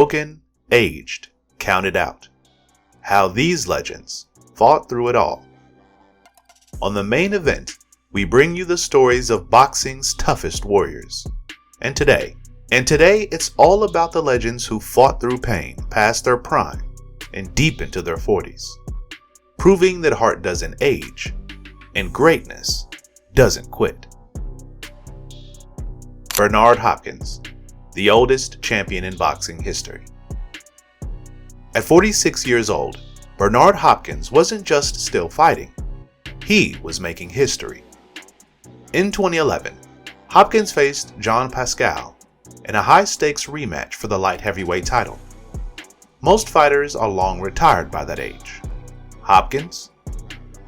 Broken, aged, counted out. How these legends fought through it all. On the main event, we bring you the stories of boxing's toughest warriors. And today it's all about the legends who fought through pain past their prime and deep into their 40s, proving that heart doesn't age and greatness doesn't quit. Bernard Hopkins, the oldest champion in boxing history. At 46 years old, Bernard Hopkins wasn't just still fighting, he was making history. In 2011, Hopkins faced John Pascal in a high-stakes rematch for the light heavyweight title. Most fighters are long retired by that age. Hopkins?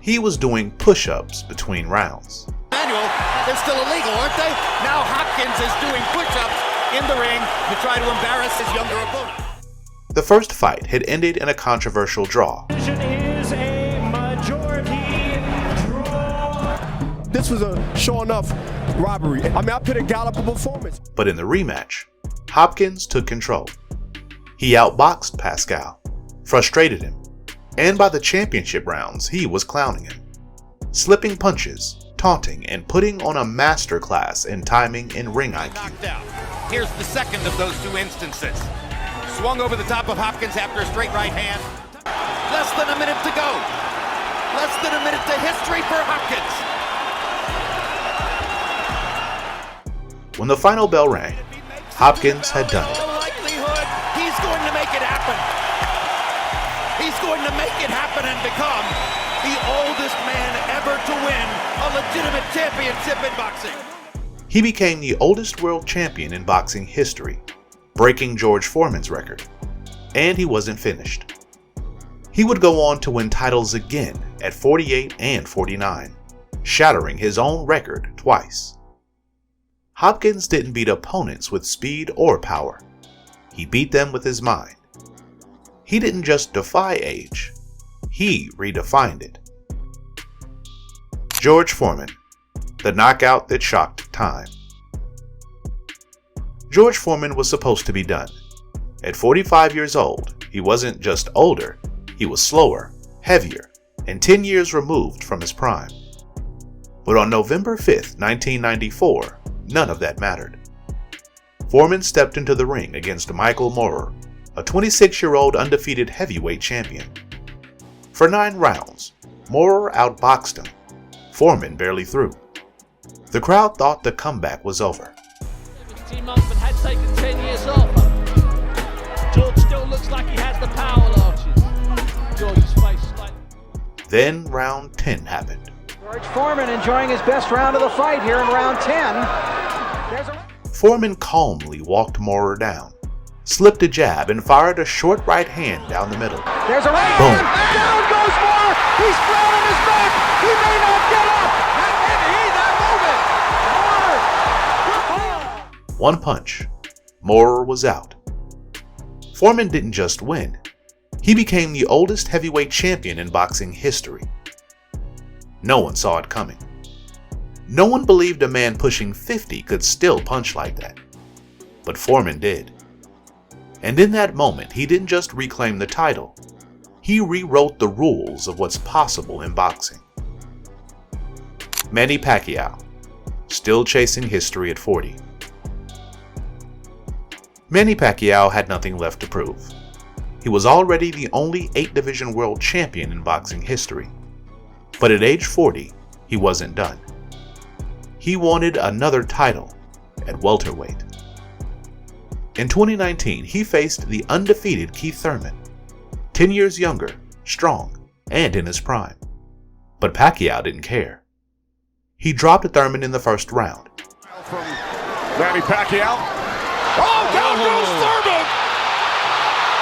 He was doing push-ups between rounds. Manual, they're still illegal, aren't they? Now Hopkins is doing push-ups in the ring to try to embarrass his younger opponent. The first fight had ended in a controversial draw. Is a majority draw. This was a sure enough robbery. I put a galloping performance. But in the rematch, Hopkins took control. He outboxed Pascal, frustrated him, and by the championship rounds, he was clowning him, slipping punches, taunting, and putting on a masterclass in timing and ring IQ. Knocked out. Here's the second of those two instances. Swung over the top of Hopkins after a straight right hand. Less than a minute to go. Less than a minute to history for Hopkins. When the final bell rang, Hopkins had done it. Likelihood he's going to make it happen. He's going to make it happen and become the oldest man ever to win a legitimate championship in boxing. He became the oldest world champion in boxing history, breaking George Foreman's record. And he wasn't finished. He would go on to win titles again at 48 and 49, shattering his own record twice. Hopkins didn't beat opponents with speed or power. He beat them with his mind. He didn't just defy age, he redefined it. George Foreman, the knockout that shocked time. George Foreman was supposed to be done. At 45 years old, he wasn't just older, he was slower, heavier, and 10 years removed from his prime. But on November 5th, 1994, none of that mattered. Foreman stepped into the ring against Michael Moorer, a 26-year-old undefeated heavyweight champion. For 9 rounds, Moorer outboxed him. Foreman barely threw. The crowd thought the comeback was over. 17 months but had taken 10 years off. George still looks like he has the power arches. George's face slightly. Then round 10 happened. George Foreman enjoying his best round of the fight here in round 10. Foreman calmly walked Moorer down, slipped a jab, and fired a short right hand down the middle. There's a right Boom. hand. Down goes Moorer. He's flat on his back. He may not get up. He's not moving. Moorer. One punch. Moorer was out. Foreman didn't just win. He became the oldest heavyweight champion in boxing history. No one saw it coming. No one believed a man pushing 50 could still punch like that. But Foreman did. And in that moment, he didn't just reclaim the title. He rewrote the rules of what's possible in boxing. Manny Pacquiao, still chasing history at 40. Manny Pacquiao had nothing left to prove. He was already the only 8-division world champion in boxing history. But at age 40, he wasn't done. He wanted another title at welterweight. In 2019, he faced the undefeated Keith Thurman, 10 years younger, strong, and in his prime. But Pacquiao didn't care. He dropped Thurman in the first round. From Manny Pacquiao. Oh, down goes Thurman!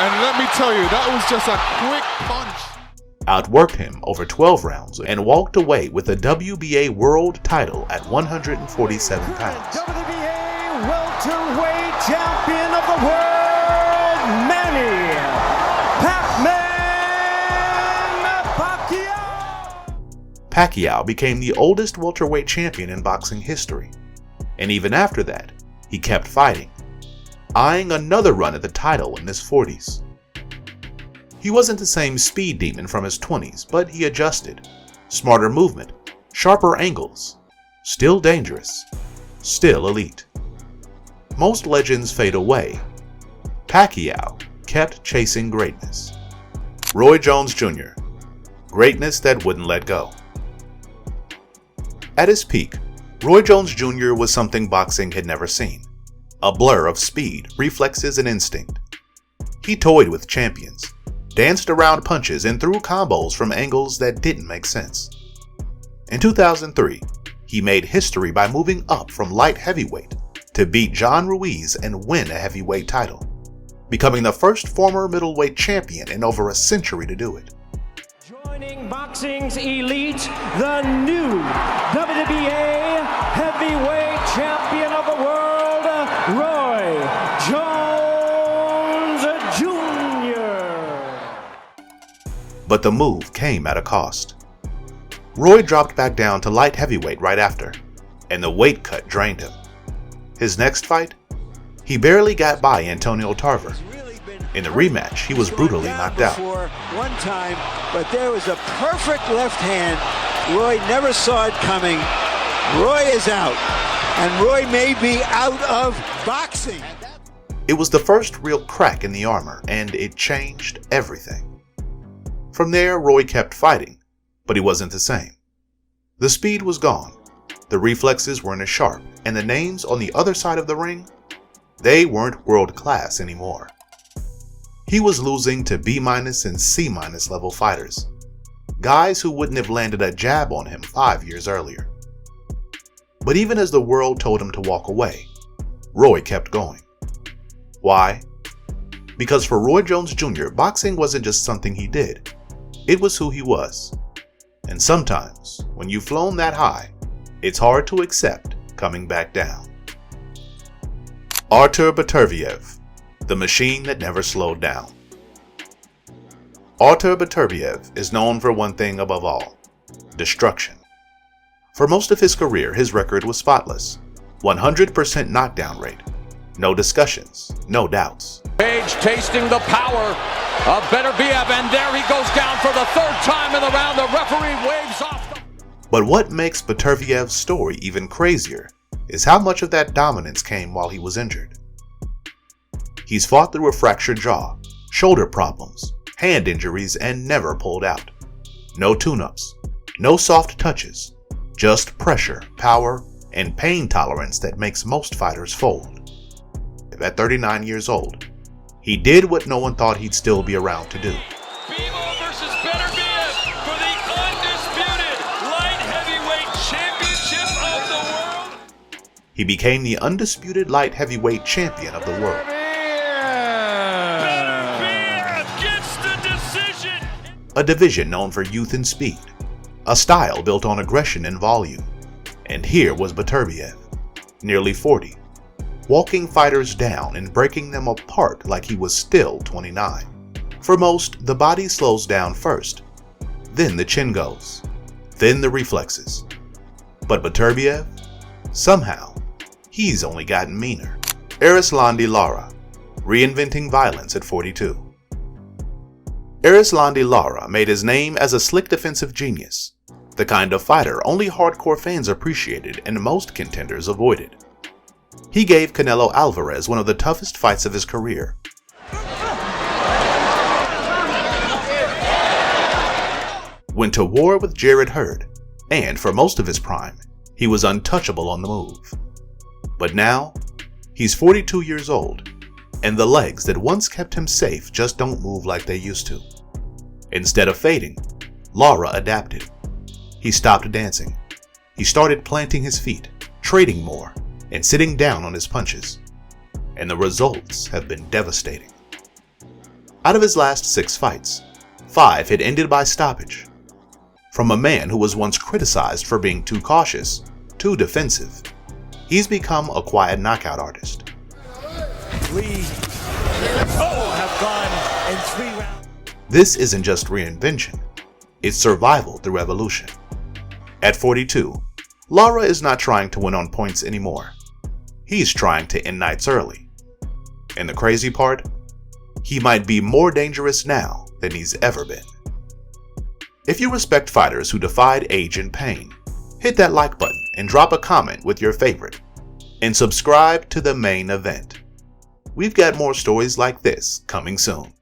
And let me tell you, that was just a quick punch. Outworked him over 12 rounds and walked away with the WBA world title at 147 pounds. WBA welterweight champion of the world, Manny Pacquiao. Pacquiao became the oldest welterweight champion in boxing history. And even after that, he kept fighting. eyeing another run at the title in his 40s. He wasn't the same speed demon from his 20s, but he adjusted. Smarter movement, sharper angles, still dangerous, still elite. Most legends fade away. Pacquiao kept chasing greatness. Roy Jones Jr., greatness that wouldn't let go. At his peak, Roy Jones Jr. was something boxing had never seen. A blur of speed, reflexes, and instinct. He toyed with champions, danced around punches, and threw combos from angles that didn't make sense. In 2003, he made history by moving up from light heavyweight to beat John Ruiz and win a heavyweight title, becoming the first former middleweight champion in over a century to do it. Joining boxing's elite, the new WBA heavyweight champion of the world, Roy Jones Jr. But the move came at a cost. Roy dropped back down to light heavyweight right after, and the weight cut drained him. His next fight? He barely got by Antonio Tarver. In the rematch, he was brutally knocked out. One time, but there was a perfect left hand. Roy never saw it coming. Roy is out, and Roy may be out of boxing. It was the first real crack in the armor, and it changed everything. From there, Roy kept fighting, but he wasn't the same. The speed was gone, the reflexes weren't as sharp, and the names on the other side of the ring, they weren't world class anymore. He was losing to B- and C- level fighters, guys who wouldn't have landed a jab on him 5 years earlier. But even as the world told him to walk away, Roy kept going. Why? Because for Roy Jones Jr., boxing wasn't just something he did, it was who he was. And sometimes, when you've flown that high, it's hard to accept coming back down. Artur Beterbiev, the machine that never slowed down. Artur Beterbiev is known for one thing above all: destruction. For most of his career, his record was spotless. 100% knockdown rate. No discussions, no doubts. Page tasting the power of Beterbiev, and there he goes down for the third time in the round. The referee waves off. But what makes Beterbiev's story even crazier is how much of that dominance came while he was injured. He's fought through a fractured jaw, shoulder problems, hand injuries, and never pulled out. No tune-ups, no soft touches, just pressure, power, and pain tolerance that makes most fighters fold. At 39 years old, he did what no one thought he'd still be around to do. Bimo versus Beterbiev for the undisputed light heavyweight championship of the world. He became the undisputed light heavyweight champion of the world. Beterbiev gets the decision. A division known for youth and speed, a style built on aggression and volume. And here was Beterbiev, nearly 40, walking fighters down and breaking them apart like he was still 29. For most, the body slows down first, then the chin goes, then the reflexes. But Beterbiev, somehow, he's only gotten meaner. Erislandy Lara, reinventing violence at 42. Erislandy Lara made his name as a slick defensive genius, the kind of fighter only hardcore fans appreciated and most contenders avoided. He gave Canelo Alvarez one of the toughest fights of his career. Went to war with Jarrett Hurd, and for most of his prime, he was untouchable on the move. But now, he's 42 years old, and the legs that once kept him safe just don't move like they used to. Instead of fading, Lara adapted. He stopped dancing. He started planting his feet, trading more, and sitting down on his punches. And the results have been devastating. Out of his last 6 fights, 5 had ended by stoppage. From a man who was once criticized for being too cautious, too defensive, he's become a quiet knockout artist. Have gone in 3 rounds. This isn't just reinvention, it's survival through evolution. At 42, Lara is not trying to win on points anymore. He's trying to end nights early. And the crazy part? He might be more dangerous now than he's ever been. If you respect fighters who defied age and pain, hit that like button and drop a comment with your favorite. And subscribe to The Main Event. We've got more stories like this coming soon.